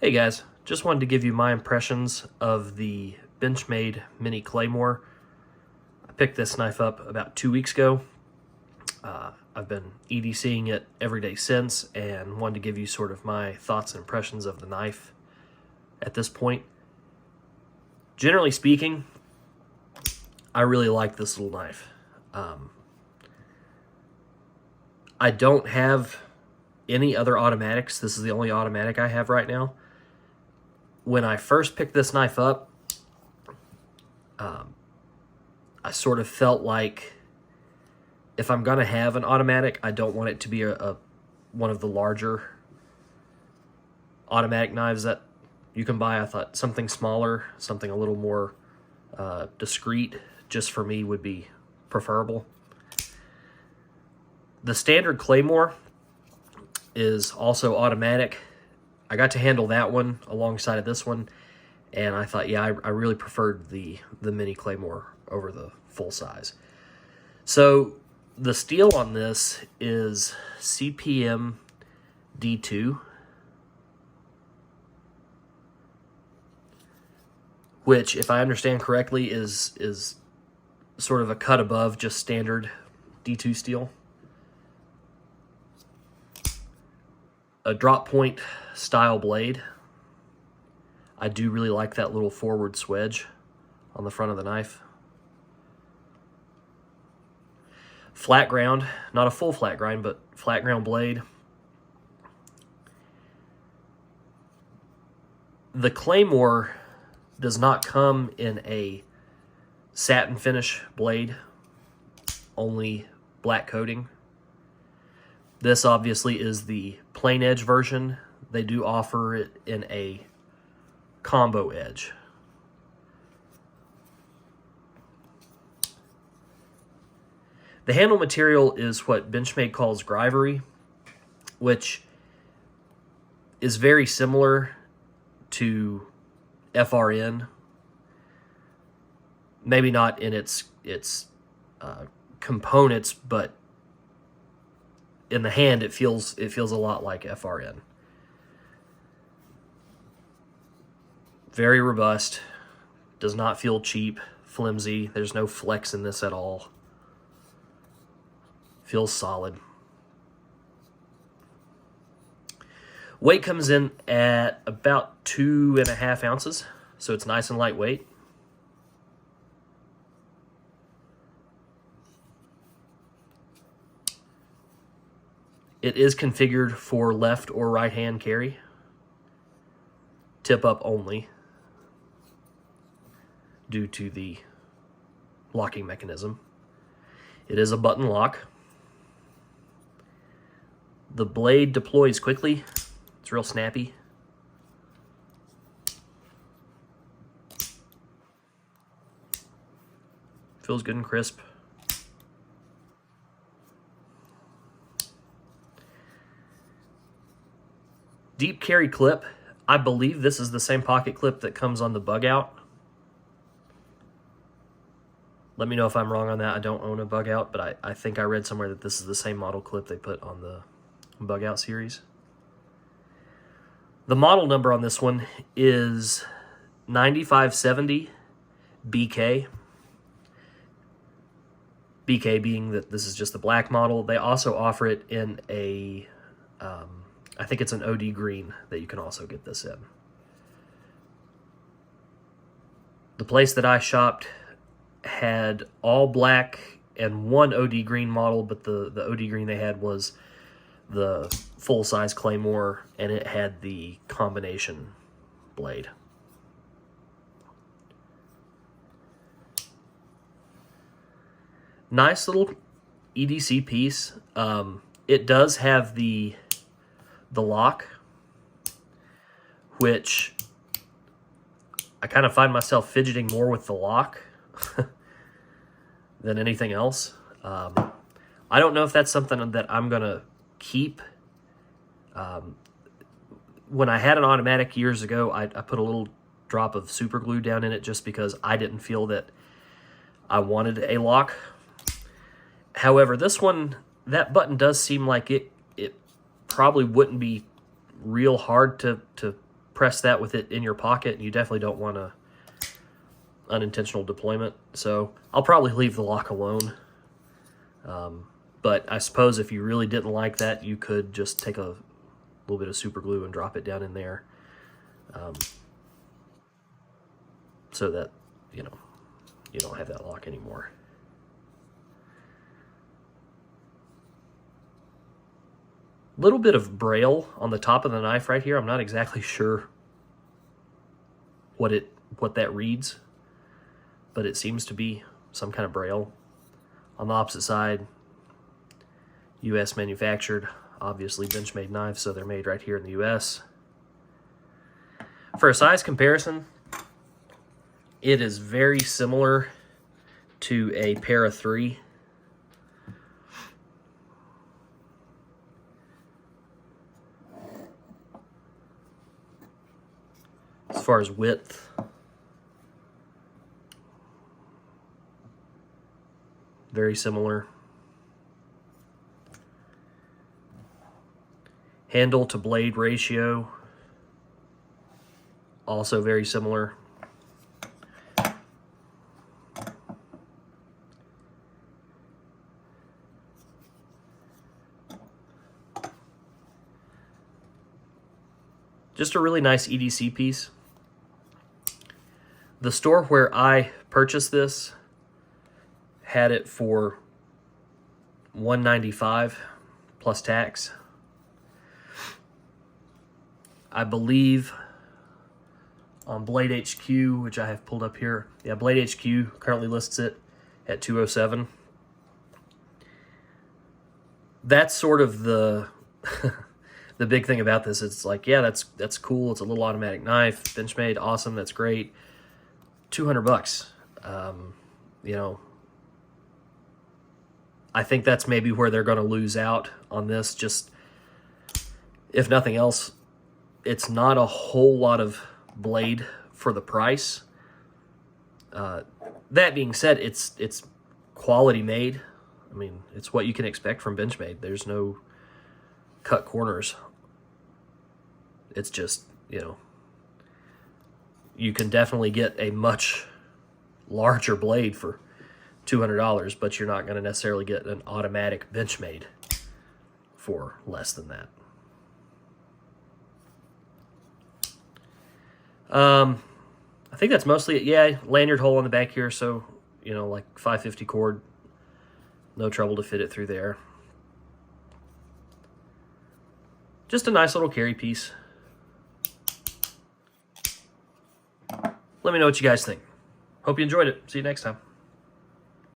Hey guys, just wanted to give you my impressions of the Benchmade Mini Claymore. I picked this knife up about 2 weeks ago. I've been EDCing it every day since and wanted to give you sort of my thoughts and impressions of the knife at this point. Generally speaking, I really like this little knife. I don't have any other automatics. This is the only automatic I have right now. When I first picked this knife up, I sort of felt like if I'm going to have an automatic, I don't want it to be one of the larger automatic knives that you can buy. I thought something smaller, something a little more discreet, just for me would be preferable. The standard Claymore is also automatic. I got to handle that one alongside of this one, and I thought, yeah, I really preferred the Mini Claymore over the full size. So the steel on this is CPM D2, which, if I understand correctly, is sort of a cut above just standard D2 steel. A drop point style blade. I do really like that little forward swedge on the front of the knife. Flat ground, not a full flat grind, but flat ground blade. The Claymore does not come in a satin finish blade, only black coating. This obviously is the plain edge version. They do offer it in a combo edge. The handle material is what Benchmade calls Grivery, which is very similar to FRN. Maybe not in its components, but in the hand it feels a lot like FRN. Very robust, does not feel cheap, flimsy. There's no flex in this at all. Feels solid. Weight comes in at about 2.5 ounces, so it's nice and lightweight. It is configured for left or right hand carry. Tip up only due to the locking mechanism. It is a button lock. The blade deploys quickly. It's real snappy. Feels good and crisp. Deep carry clip. I believe this is the same pocket clip that comes on the Bug Out. Let me know if I'm wrong on that. I don't own a Bug Out, but I think I read somewhere that this is the same model clip they put on the Bug Out series. The model number on this one is 9570 BK. BK being that this is just the black model. They also offer it in a I think it's an OD green that you can also get this in. The place that I shopped had all black and one OD green model, but the OD green they had was the full-size Claymore, and it had the combination blade. Nice little EDC piece. It does have the lock, which I kind of find myself fidgeting more with the lock than anything else. I don't know if that's something that I'm going to keep. When I had an automatic years ago, I put a little drop of super glue down in it just because I didn't feel that I wanted a lock. However, this one, that button does seem like it probably wouldn't be real hard to press that with it in your pocket, and you definitely don't want a unintentional deployment. So I'll probably leave the lock alone. But I suppose if you really didn't like that, you could just take a little bit of super glue and drop it down in there, so that, you know, you don't have that lock anymore. Little bit of braille on the top of the knife right here. I'm not exactly sure what that reads, but it seems to be some kind of braille. On the opposite side, US manufactured, obviously Benchmade knives, so they're made right here in the US. For a size comparison, it is very similar to a Para 3. As far as width, very similar. Handle to blade ratio, also very similar. Just a really nice EDC piece. The store where I purchased this had it for $195 plus tax. I believe on Blade HQ, which I have pulled up here, yeah, Blade HQ currently lists it at $207. That's sort of the the big thing about this. It's like, yeah, that's cool. It's a little automatic knife, Benchmade, awesome, that's great. $200. You know, I think that's maybe where they're going to lose out on this. Just, if nothing else, it's not a whole lot of blade for the price. That being said, it's quality made. I mean, it's what you can expect from Benchmade. There's no cut corners. It's just, you know, you can definitely get a much larger blade for $200, but you're not going to necessarily get an automatic Benchmade for less than that. I think that's mostly it. Yeah, lanyard hole on the back here, so, you know, like 550 cord. No trouble to fit it through there. Just a nice little carry piece. Let me know what you guys think. Hope you enjoyed it. See you next time.